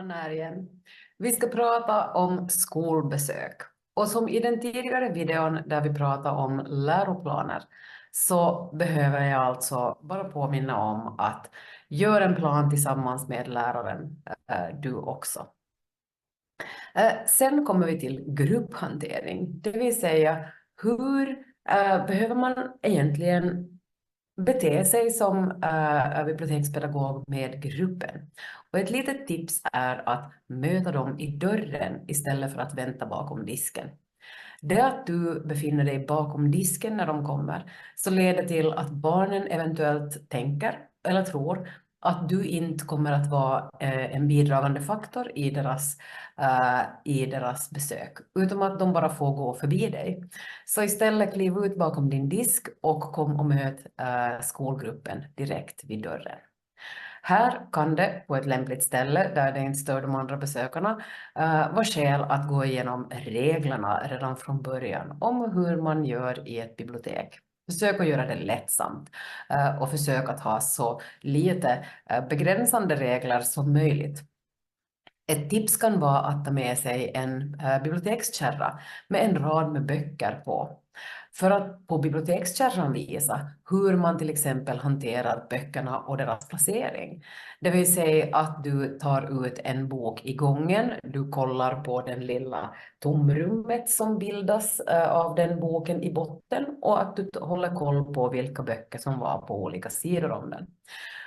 Anna här igen. Vi ska prata om skolbesök. Och som i den tidigare videon där vi pratade om läroplaner så behöver jag alltså bara påminna om att göra en plan tillsammans med läraren, du också. Sen kommer vi till grupphantering, det vill säga hur behöver man egentligen bete sig som bibliotekspedagog med gruppen. Och ett litet tips är att möta dem i dörren istället för att vänta bakom disken. Det att du befinner dig bakom disken när de kommer så leder till att barnen eventuellt tänker eller tror att du inte kommer att vara en bidragande faktor i deras besök, utan att de bara får gå förbi dig. Så istället kliv ut bakom din disk och kom och möt skolgruppen direkt vid dörren. Här kan det på ett lämpligt ställe där det inte stör de andra besökarna vara skäl att gå igenom reglerna redan från början om hur man gör i ett bibliotek. Försök att göra det lättsamt och försök att ha så lite begränsande regler som möjligt. Ett tips kan vara att ta med sig en bibliotekskärra med en rad med böcker på. För att på bibliotekskärran visa hur man till exempel hanterar böckerna och deras placering. Det vill säga att du tar ut en bok i gången, du kollar på den lilla tomrummet som bildas av den boken i botten och att du håller koll på vilka böcker som var på olika sidor om den.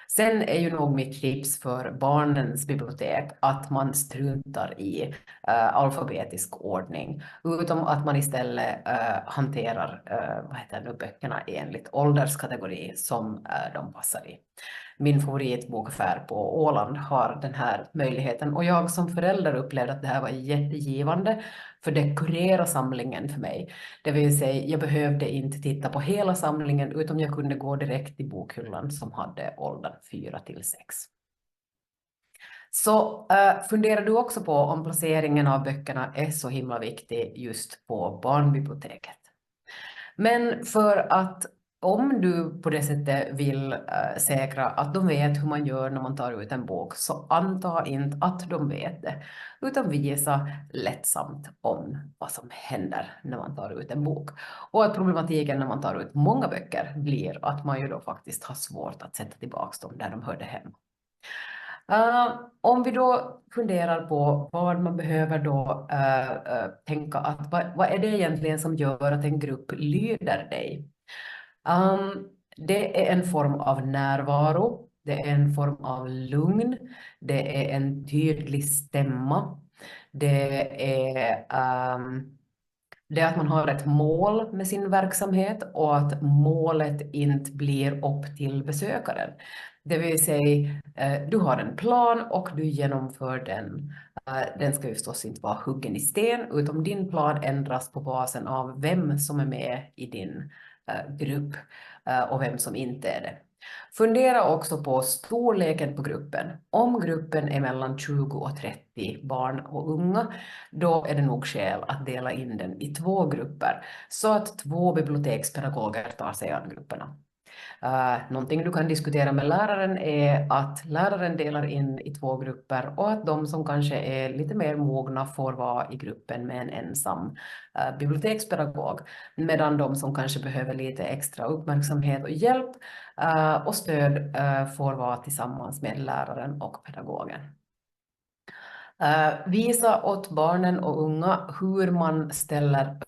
Sen är ju nog mitt tips för barnens bibliotek att man struntar i alfabetisk ordning, utom att man istället hanterar böckerna enligt ålderskategori som de passar i. Min favoritbokaffär på Åland har den här möjligheten och jag som förälder upplevde att det här var jättegivande för det kurerar samlingen för mig. Det vill säga jag behövde inte titta på hela samlingen utan jag kunde gå direkt till bokhyllan som hade åldern 4 till 6. Så funderar du också på om placeringen av böckerna är så himla viktig just på barnbiblioteket. Men för att om du på det sättet vill säkra att de vet hur man gör när man tar ut en bok så anta inte att de vet det utan visa lättsamt om vad som händer när man tar ut en bok. Och att problematiken när man tar ut många böcker blir att man ju då faktiskt har svårt att sätta tillbaka dem där de hörde hem. Om vi då funderar på vad man behöver då tänka att vad är det egentligen som gör att en grupp lyder dig? Det är en form av närvaro, det är en form av lugn, det är en tydlig stämma, det är att man har ett mål med sin verksamhet och att målet inte blir upp till besökaren. Det vill säga, du har en plan och du genomför den. Den ska ju förstås inte vara huggen i sten, utan din plan ändras på basen av vem som är med i din grupp och vem som inte är det. Fundera också på storleken på gruppen. Om gruppen är mellan 20 och 30 barn och unga, då är det nog skäl att dela in den i 2 grupper så att 2 bibliotekspedagoger tar sig an grupperna. Någonting du kan diskutera med läraren är att läraren delar in i 2 grupper och att de som kanske är lite mer mogna får vara i gruppen med en ensam bibliotekspedagog, medan de som kanske behöver lite extra uppmärksamhet och hjälp och stöd får vara tillsammans med läraren och pedagogen. Visa åt barnen och unga hur man ställer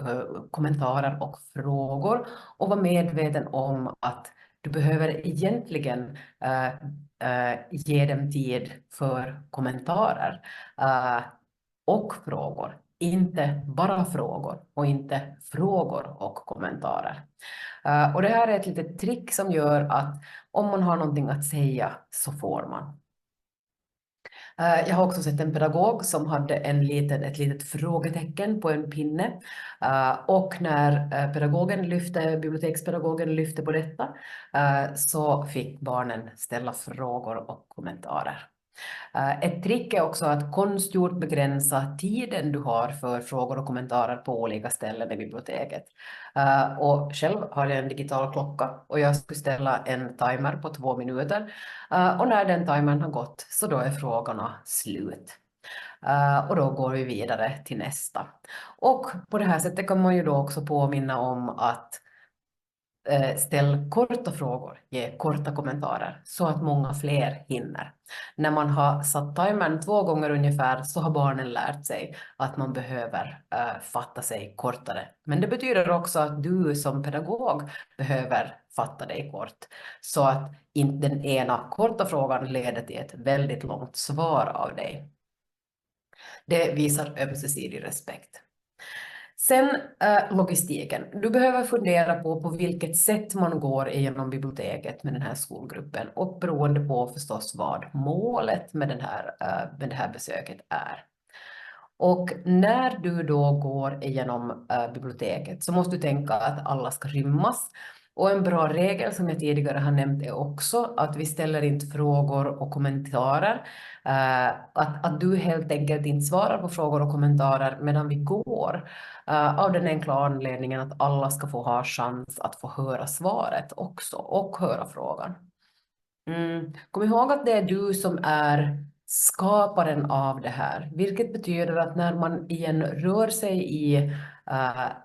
kommentarer och frågor och var medveten om att du behöver egentligen ge dem tid för kommentarer och frågor. Inte bara frågor och inte frågor och kommentarer. Och det här är ett litet trick som gör att om man har någonting att säga så får man. Jag har också sett en pedagog som hade ett litet frågetecken på en pinne och när bibliotekspedagogen lyfte på detta så fick barnen ställa frågor och kommentarer. Ett trick är också att konstgjort begränsa tiden du har för frågor och kommentarer på olika ställen i biblioteket. Och själv har jag en digital klocka och jag skulle ställa en timer på 2 minuter. Och när den timern har gått så då är frågorna slut. Och då går vi vidare till nästa. Och på det här sättet kan man ju då också påminna om att ställ korta frågor, ge korta kommentarer så att många fler hinner. När man har satt timern 2 gånger ungefär så har barnen lärt sig att man behöver fatta sig kortare. Men det betyder också att du som pedagog behöver fatta dig kort så att inte den ena korta frågan leder till ett väldigt långt svar av dig. Det visar ömsesidig respekt. Sen logistiken. Du behöver fundera på vilket sätt man går igenom biblioteket med den här skolgruppen och beroende på förstås vad målet med det här besöket är. Och när du då går igenom biblioteket så måste du tänka att alla ska rymmas. Och en bra regel som jag tidigare har nämnt är också att vi ställer inte frågor och kommentarer. Att du helt enkelt inte svarar på frågor och kommentarer medan vi går. Av den enkla anledningen att alla ska få ha chans att få höra svaret också och höra frågan. Kom ihåg att det är du som är skaparen av det här, vilket betyder att när man igen rör sig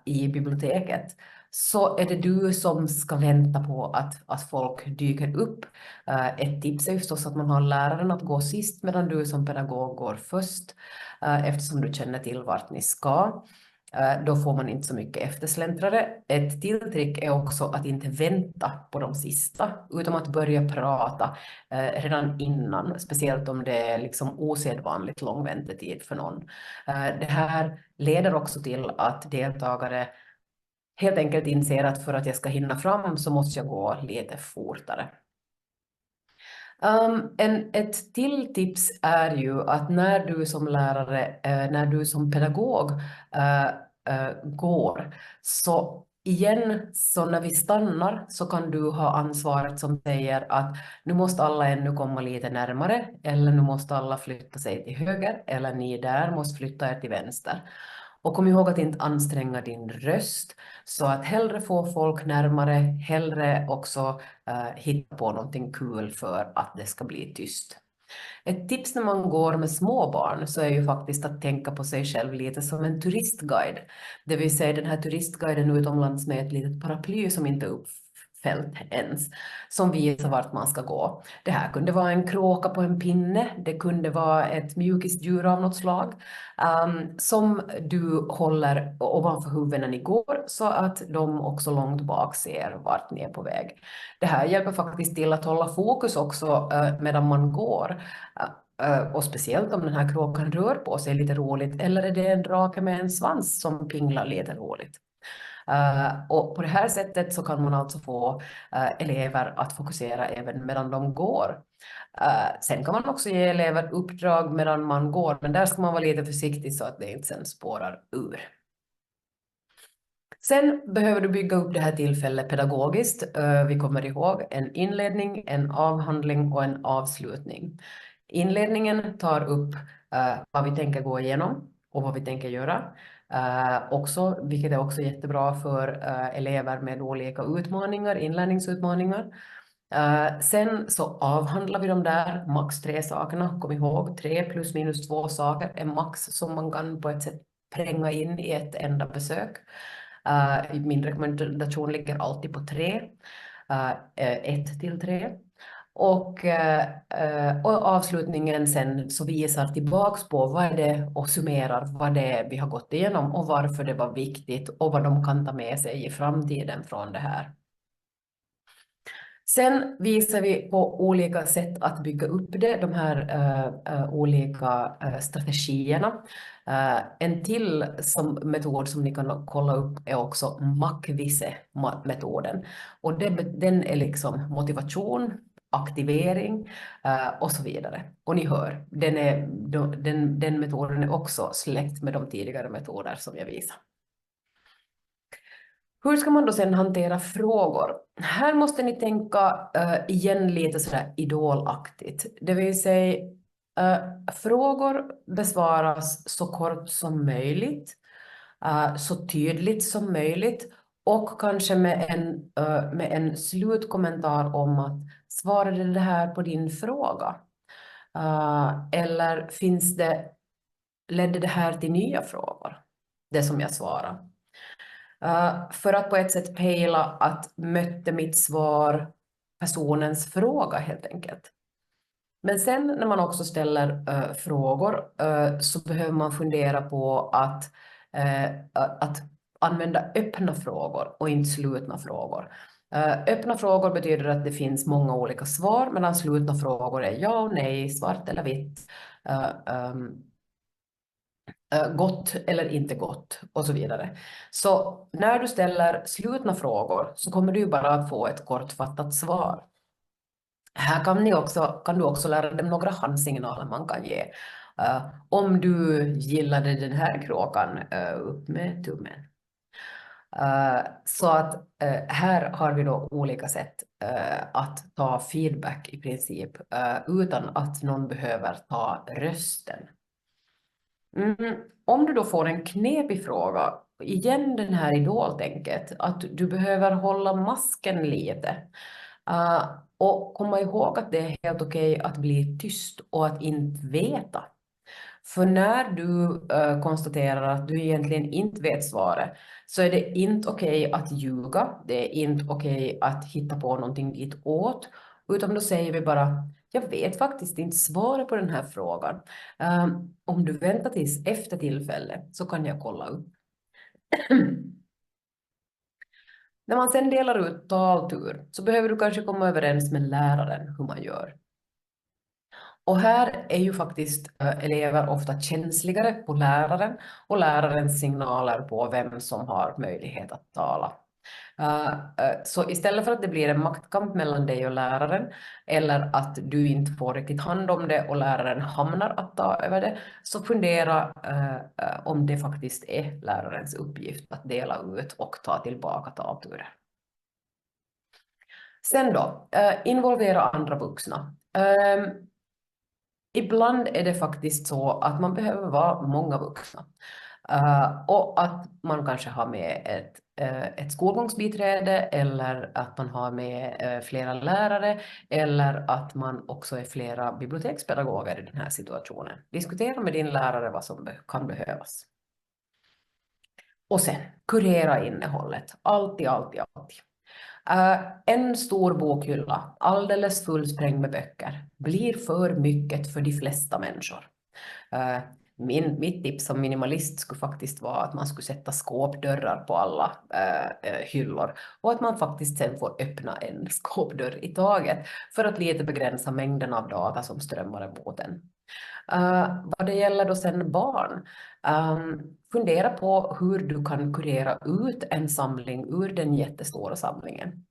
i biblioteket så är det du som ska vänta på att folk dyker upp. Ett tips är ju förstås att man har läraren att gå sist medan du som pedagog går först, eftersom du känner till vart ni ska. Då får man inte så mycket eftersläntrare. Ett till trick är också att inte vänta på de sista, utan att börja prata redan innan, speciellt om det är liksom osedvanligt lång väntetid för någon. Det här leder också till att deltagare helt enkelt inser att för att jag ska hinna fram så måste jag gå lite fortare. Ett till tips är ju att när du som lärare, när du som pedagog går, så igen, så när vi stannar så kan du ha ansvaret som säger att nu måste alla ännu komma lite närmare, eller nu måste alla flytta sig till höger, eller ni där måste flytta er till vänster. Och kom ihåg att inte anstränga din röst, så att hellre få folk närmare, hellre också hitta på någonting kul för att det ska bli tyst. Ett tips när man går med små barn så är ju faktiskt att tänka på sig själv lite som en turistguide. Det vill säga den här turistguiden utomlands med ett litet paraply som inte är uppfällt ens, som visar vart man ska gå. Det här kunde vara en kråka på en pinne, det kunde vara ett mjukisdjur av något slag som du håller ovanför huvudet när ni går så att de också långt bak ser vart ni är på väg. Det här hjälper faktiskt till att hålla fokus också medan man går. Och speciellt om den här kråkan rör på sig lite roligt, eller är det en drake med en svans som pinglar lite roligt. Och på det här sättet så kan man alltså få elever att fokusera även medan de går. Sen kan man också ge elever uppdrag medan man går, men där ska man vara lite försiktig så att det inte sen spårar ur. Sen behöver du bygga upp det här tillfället pedagogiskt. Vi kommer ihåg en inledning, en avhandling och en avslutning. Inledningen tar upp vad vi tänker gå igenom och vad vi tänker göra. Också, vilket är också jättebra för elever med olika utmaningar, inlärningsutmaningar. Sen så avhandlar vi de där max 3 sakerna. Kom ihåg, 3 plus minus 2 saker är max som man kan på ett sätt pränga in i ett enda besök. Min rekommendation ligger alltid på 3, 1 till 3. Och avslutningen sen så visar tillbaks på vad är det och summerar vad det är vi har gått igenom och varför det var viktigt och vad de kan ta med sig i framtiden från det här. Sen visar vi på olika sätt att bygga upp det, de här olika strategierna. En till metod som ni kan kolla upp är också MACVISE-metoden. Och den är liksom motivation, aktivering och så vidare. Och ni hör, den metoden är också släkt med de tidigare metoder som jag visade. Hur ska man då sedan hantera frågor? Här måste ni tänka igen lite sådär idolaktigt. Det vill säga frågor besvaras så kort som möjligt, så tydligt som möjligt och kanske med en slutkommentar om att svarade det här på din fråga? Eller finns det ledde det här till nya frågor? Det som jag svarade. För att på ett sätt pejla att mötte mitt svar personens fråga helt enkelt. Men sen när man också ställer frågor så behöver man fundera på att använda öppna frågor och inte slutna frågor. Öppna frågor betyder att det finns många olika svar, medan slutna frågor är ja och nej, svart eller vitt, gott eller inte gott och så vidare. Så när du ställer slutna frågor så kommer du bara att få ett kortfattat svar. Här kan du också lära dem några handsignaler man kan ge. Om du gillade den här kråkan, upp med tummen. Så att här har vi då olika sätt att ta feedback i princip utan att någon behöver ta rösten. Om du då får en knepig fråga, igen den här idoltänket, att du behöver hålla masken lite. Och komma ihåg att det är helt okej att bli tyst och att inte veta. För när du konstaterar att du egentligen inte vet svaret så är det inte okej att ljuga, det är inte okej att hitta på någonting dit åt, utan då säger vi bara jag vet faktiskt inte svaret på den här frågan. Om du väntar tills efter tillfälle så kan jag kolla upp. När man sen delar ut taltur så behöver du kanske komma överens med läraren hur man gör. Och här är ju faktiskt elever ofta känsligare på läraren och lärarens signaler på vem som har möjlighet att tala. Så istället för att det blir en maktkamp mellan dig och läraren eller att du inte får riktigt hand om det och läraren hamnar att ta över det, så fundera om det faktiskt är lärarens uppgift att dela ut och ta tillbaka talturer. Sen då, involvera andra vuxna. Ibland är det faktiskt så att man behöver vara många vuxna. Och att man kanske har med ett skolgångsbiträde eller att man har med flera lärare eller att man också är flera bibliotekspedagoger i den här situationen. Diskutera med din lärare vad som kan behövas. Och sen, kurera innehållet. Alltid, alltid, alltid. En stor bokhylla, alldeles fullsprängd med böcker, blir för mycket för de flesta människor. Mitt tips som minimalist skulle faktiskt vara att man skulle sätta skåpdörrar på alla hyllor och att man faktiskt sen får öppna en skåpdörr i taget för att lite begränsa mängden av data som strömmar emot en. Vad det gäller då sen barn, fundera på hur du kan kurera ut en samling ur den jättestora samlingen.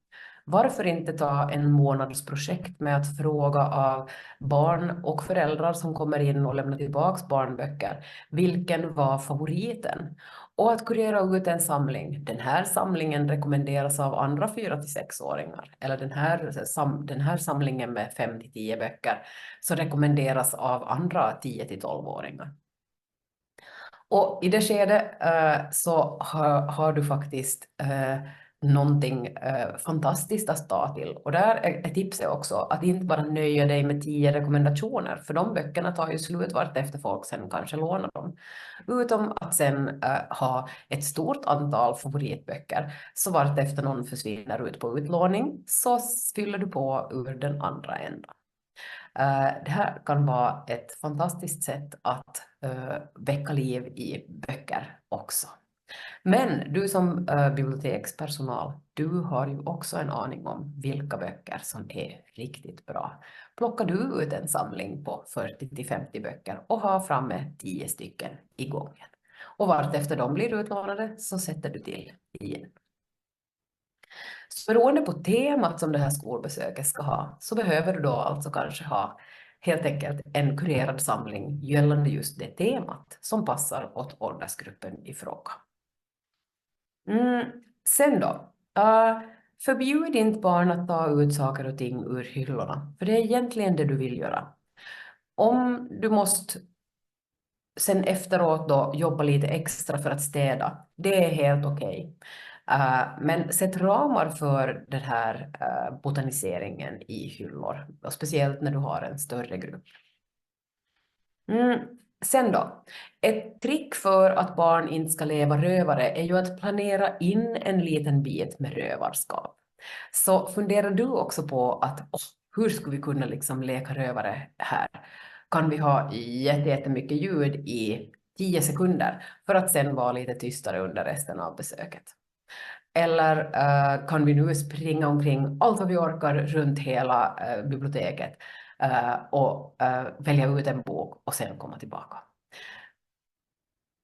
Varför inte ta en månadsprojekt med att fråga av barn och föräldrar som kommer in och lämnar tillbaka barnböcker, vilken var favoriten? Och att kurera ut en samling. Den här samlingen rekommenderas av andra 4-6-åringar. Eller den här samlingen med 5-10 böcker så rekommenderas av andra 10-12-åringar. Och i det skedet så har du faktiskt någonting fantastiskt att ta till. Och där är tipset också att inte bara nöja dig med 10 rekommendationer, för de böckerna tar ju slut vart efter folk sen kanske lånar dem. Utom att sen ha ett stort antal favoritböcker, så vart efter någon försvinner ut på utlåning så fyller du på ur den andra änden. Det här kan vara ett fantastiskt sätt att väcka liv i böcker också. Men du som bibliotekspersonal, du har ju också en aning om vilka böcker som är riktigt bra. Plockar du ut en samling på 40-50 böcker och har framme 10 stycken i gången. Och vart efter de blir utlånade så sätter du till igen. Så beroende på temat som det här skolbesöket ska ha så behöver du då alltså kanske ha helt enkelt en kurerad samling gällande just det temat som passar åt åldersgruppen i fråga. Sen då, förbjud inte barn att ta ut saker och ting ur hyllorna, för det är egentligen det du vill göra. Om du måste sen efteråt då jobba lite extra för att städa, det är helt okej. Men sätt ramar för den här botaniseringen i hyllor, och speciellt när du har en större grupp. Sen då, ett trick för att barn inte ska leva rövare är ju att planera in en liten bit med rövarskap. Så funderar du också på att hur skulle vi kunna liksom leka rövare här? Kan vi ha jättemycket ljud i 10 sekunder för att sen vara lite tystare under resten av besöket? Eller kan vi nu springa omkring allt vad vi orkar runt hela biblioteket och välja ut en bok och sen komma tillbaka?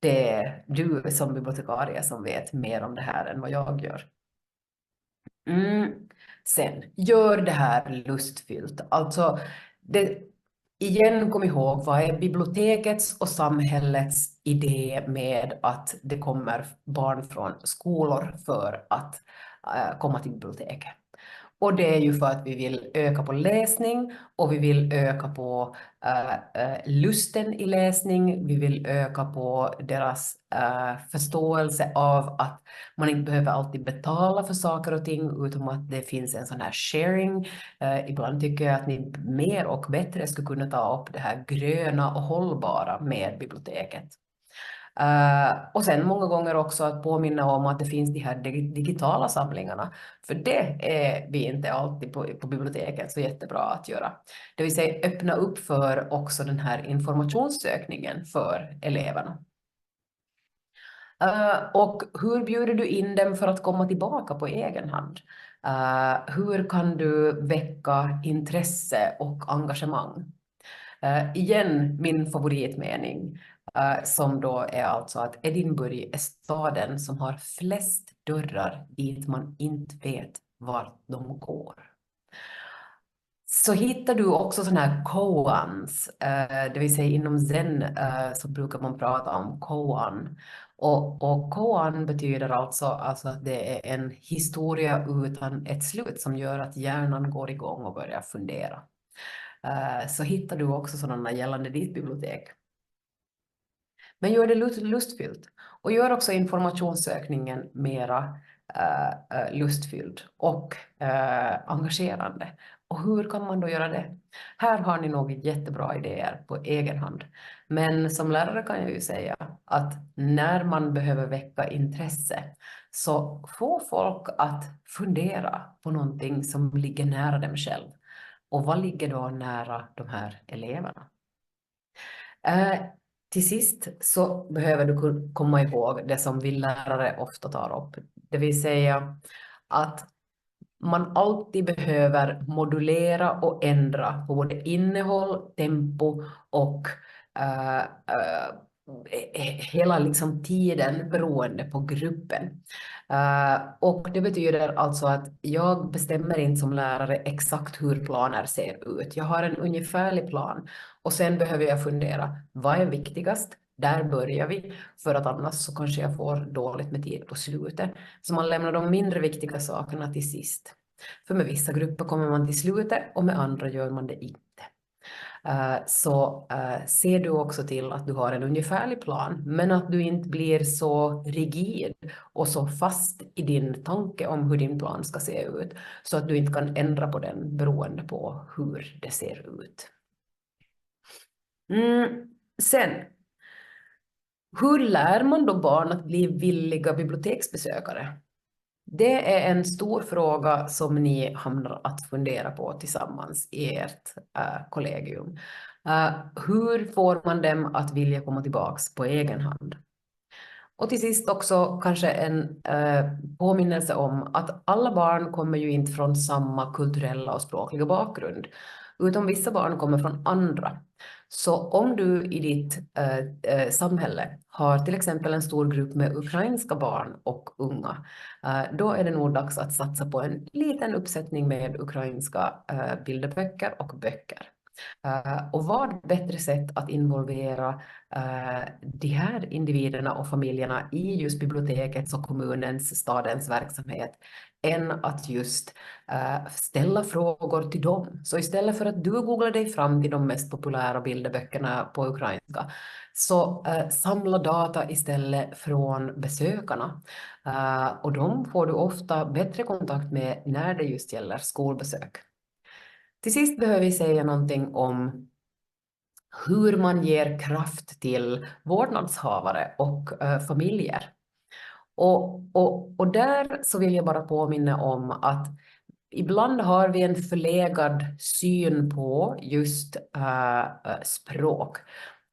Det är du som bibliotekarie som vet mer om det här än vad jag gör. Sen, gör det här lustfyllt. Alltså, igen, kom ihåg, vad är bibliotekets och samhällets idé med att det kommer barn från skolor för att komma till biblioteket? Och det är ju för att vi vill öka på läsning och vi vill öka på lusten i läsning. Vi vill öka på deras förståelse av att man inte behöver alltid betala för saker och ting utan att det finns en sån här sharing. Ibland tycker jag att ni mer och bättre skulle kunna ta upp det här gröna och hållbara med biblioteket. Och sen många gånger också att påminna om att det finns de här digitala samlingarna. För det är vi inte alltid på biblioteket så jättebra att göra. Det vill säga öppna upp för också den här informationssökningen för eleverna. Och hur bjuder du in dem för att komma tillbaka på egen hand? Hur kan du väcka intresse och engagemang? Igen min favoritmening som då är alltså att Edinburgh är staden som har flest dörrar dit man inte vet vart de går. Så hittar du också sådana här koans, det vill säga inom zen så brukar man prata om koan. Och koan betyder alltså att det är en historia utan ett slut som gör att hjärnan går igång och börjar fundera. Så hittar du också sådana gällande ditt bibliotek. Men gör det lustfyllt och gör också informationssökningen mera lustfylld och engagerande. Och hur kan man då göra det? Här har ni nog jättebra idéer på egen hand. Men som lärare kan jag ju säga att när man behöver väcka intresse så få folk att fundera på någonting som ligger nära dem själv. Och vad ligger då nära de här eleverna? Till sist så behöver du komma ihåg det som vi lärare ofta tar upp. Det vill säga att man alltid behöver modulera och ändra på både innehåll, tempo och hela liksom tiden beroende på gruppen. Och det betyder alltså att jag bestämmer inte som lärare exakt hur planer ser ut. Jag har en ungefärlig plan och sen behöver jag fundera, vad är viktigast? Där börjar vi, för att annars så kanske jag får dåligt med tid på slutet. Så man lämnar de mindre viktiga sakerna till sist. För med vissa grupper kommer man till slutet och med andra gör man det inte. Så ser du också till att du har en ungefärlig plan, men att du inte blir så rigid och så fast i din tanke om hur din plan ska se ut, så att du inte kan ändra på den beroende på hur det ser ut. Sen, hur lär man då barn att bli villiga biblioteksbesökare? Det är en stor fråga som ni hamnar att fundera på tillsammans i ert kollegium. Hur får man dem att vilja komma tillbaks på egen hand? Och till sist också kanske en påminnelse om att alla barn kommer ju inte från samma kulturella och språkliga bakgrund, utan vissa barn kommer från andra. Så om du i ditt samhälle har till exempel en stor grupp med ukrainska barn och unga, då är det nog dags att satsa på en liten uppsättning med ukrainska bilderböcker och böcker. Och vad bättre sätt att involvera de här individerna och familjerna i just bibliotekets och kommunens, stadens verksamhet än att just ställa frågor till dem. Så istället för att du googlar dig fram till de mest populära bilderböckerna på ukrainska, så samla data istället från besökarna. Och de får du ofta bättre kontakt med när det just gäller skolbesök. Till sist behöver vi säga någonting om hur man ger kraft till vårdnadshavare och familjer. Och där så vill jag bara påminna om att ibland har vi en förlegad syn på just språk.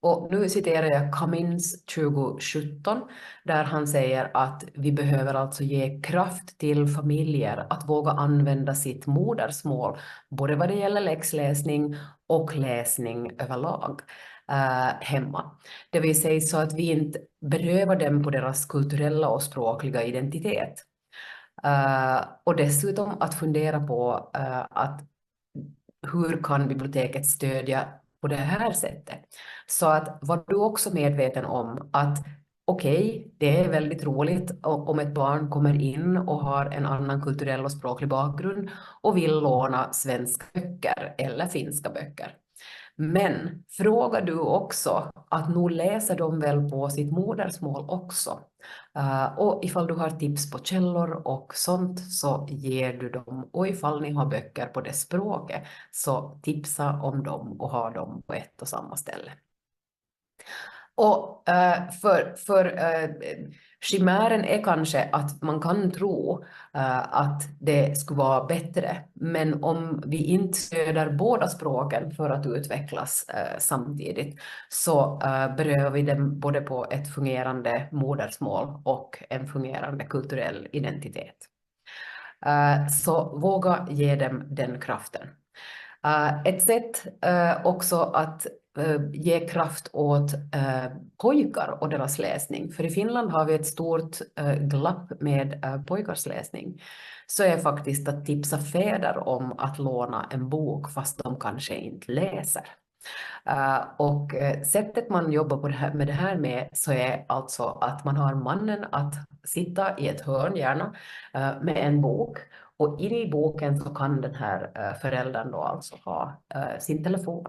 Och nu citerar jag Cummins 2017 där han säger att vi behöver alltså ge kraft till familjer att våga använda sitt modersmål, både vad det gäller läxläsning och läsning överlag hemma. Det vill säga så att vi inte berövar dem på deras kulturella och språkliga identitet. Och dessutom att fundera på att hur kan biblioteket stödja på det här sättet? Så att var du också medveten om att okej, det är väldigt roligt om ett barn kommer in och har en annan kulturell och språklig bakgrund och vill låna svenska böcker eller finska böcker. Men frågar du också att nog läser de väl på sitt modersmål också. Och ifall du har tips på källor och sånt så ger du dem. Och ifall ni har böcker på det språket så tipsa om dem och ha dem på ett och samma ställe. Och chimären är kanske att man kan tro att det skulle vara bättre, men om vi inte stöder båda språken för att utvecklas samtidigt så berövar vi dem både på ett fungerande modersmål och en fungerande kulturell identitet. Så våga ge dem den kraften. Ett sätt också att ge kraft åt pojkar och deras läsning, för i Finland har vi ett stort glapp med pojkars läsning, så är faktiskt att tipsa fäder om att låna en bok fast de kanske inte läser. Och sättet man jobbar på med det här med så är alltså att man har mannen att sitta i ett hörn gärna med en bok, och inne i boken så kan den här föräldern då alltså ha sin telefon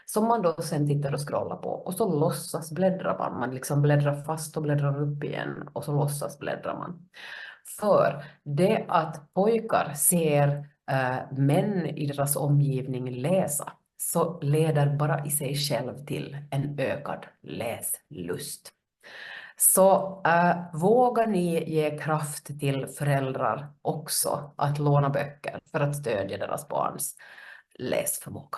som man då sen tittar och scrollar på, och så låtsas bläddrar man liksom bläddrar fast och bläddrar upp igen och så låtsas bläddrar man. För det att pojkar ser män i deras omgivning läsa så leder bara i sig själv till en ökad läslust. Så vågar ni ge kraft till föräldrar också att låna böcker för att stödja deras barns läsförmåga.